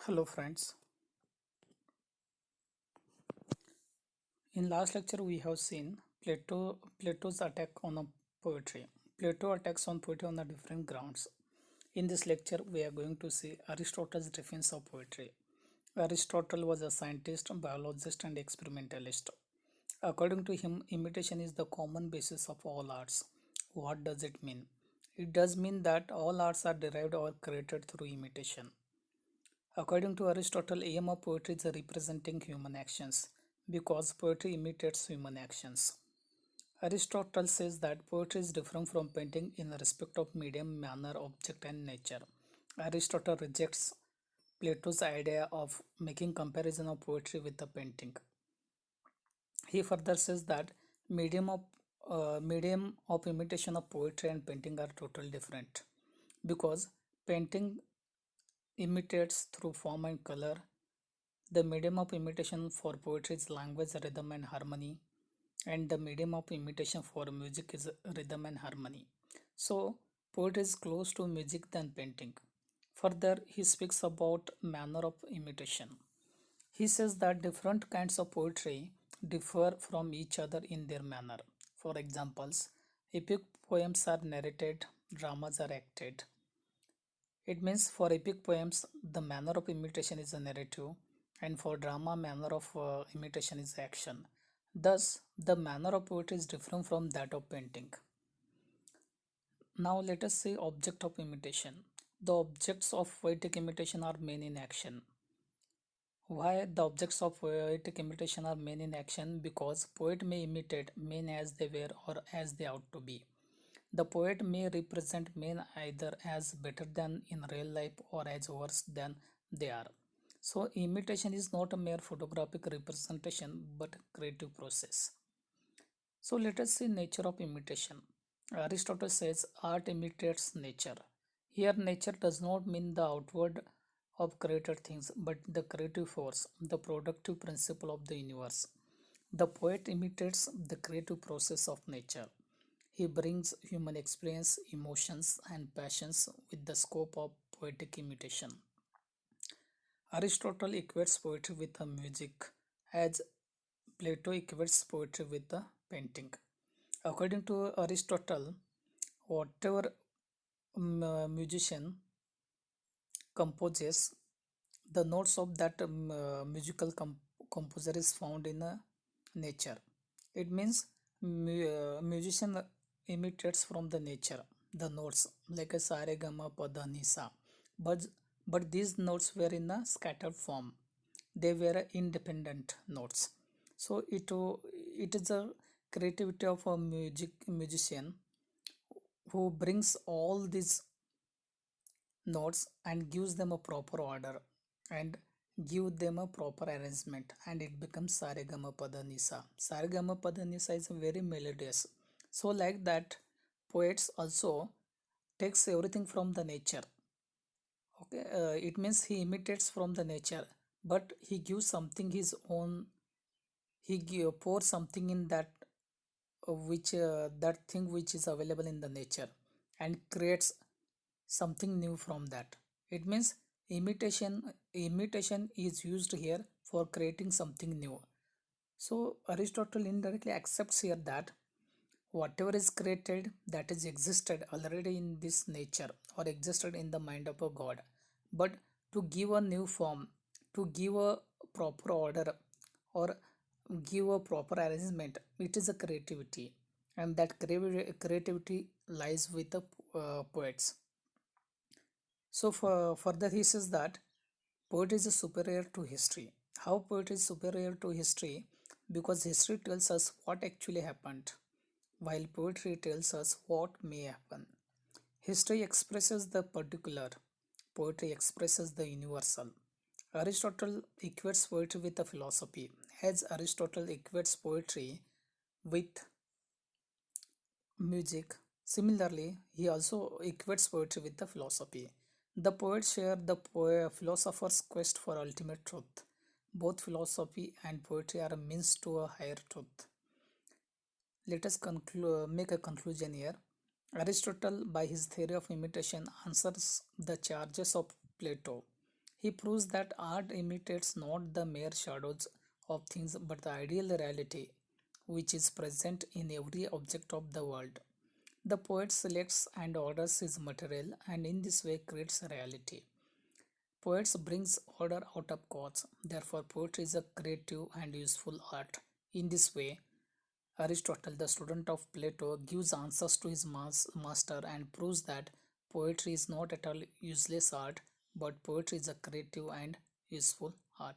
Hello friends. In last lecture we have seen Plato's attack on a poetry. Plato attacks on poetry on the different grounds. In this lecture we are going to see Aristotle's defense of poetry. Aristotle was a scientist, biologist and experimentalist. According to him, imitation is the common basis of all arts. What does it mean? It does mean that all arts are derived or created through imitation. According to Aristotle, aim of poetry is representing human actions because poetry imitates human actions. Aristotle says that poetry is different from painting in respect of medium, manner, object, and nature. Aristotle rejects Plato's idea of making comparison of poetry with the painting. He further says that medium of imitation of poetry and painting are totally different because painting imitates through form and color. The medium of imitation for poetry is language, rhythm, and harmony, and the medium of imitation for music is rhythm and harmony. So, poetry is close to music than painting. Further, he speaks about manner of imitation. He says that different kinds of poetry differ from each other in their manner. For examples, epic poems are narrated, dramas are acted. It means for epic poems, the manner of imitation is a narrative, and for drama, manner of imitation is action. Thus, the manner of poetry is different from that of painting. Now, let us say object of imitation. The objects of poetic imitation are main in action. Why the objects of poetic imitation are main in action? Because poet may imitate men as they were or as they ought to be. The poet may represent men either as better than in real life or as worse than they are. So, imitation is not a mere photographic representation but creative process. So, let us see nature of imitation. Aristotle says art imitates nature. Here, nature does not mean the outward of created things but the creative force, the productive principle of the universe. The poet imitates the creative process of nature. He brings human experience, emotions, and passions with the scope of poetic imitation. Aristotle equates poetry with the music, as Plato equates poetry with the painting. According to Aristotle, whatever musician composes, the notes of that musical composer is found in nature. It means musician imitates from the nature the notes like a sa re ga ma pa dha ni sa, but these notes were in a scattered form. They were independent notes. So it is a creativity of a musician who brings all these notes and gives them a proper order and give them a proper arrangement, and it becomes saregama padanisa. Saregama padanisa is very melodious. So like that, poets also takes everything from the nature. Okay, it means he imitates from the nature, but he gives something his own. Pours something in that which that thing which is available in the nature and creates something new from that. It means imitation is used here for creating something new. So Aristotle indirectly accepts here that whatever is created, that is existed already in this nature or existed in the mind of a god, but to give a new form, to give a proper order or give a proper arrangement, it is a creativity, and that creativity lies with the poets. So further he says that poetry is superior to history. How poetry is superior to history? Because history tells us what actually happened, while poetry tells us what may happen. History expresses the particular, poetry expresses the universal. Aristotle equates poetry with a philosophy, as Aristotle equates poetry with music. Similarly, he also equates poetry with the philosophy. The poets share the philosopher's quest for ultimate truth. Both philosophy and poetry are a means to a higher truth. Let us make a conclusion here. Aristotle, by his theory of imitation, answers the charges of Plato. He proves that art imitates not the mere shadows of things but the ideal reality which is present in every object of the world. The poet selects and orders his material and in this way creates a reality. Poets brings order out of chaos. Therefore, poetry is a creative and useful art. In this way, Aristotle, the student of Plato, gives answers to his master and proves that poetry is not at all useless art, but poetry is a creative and useful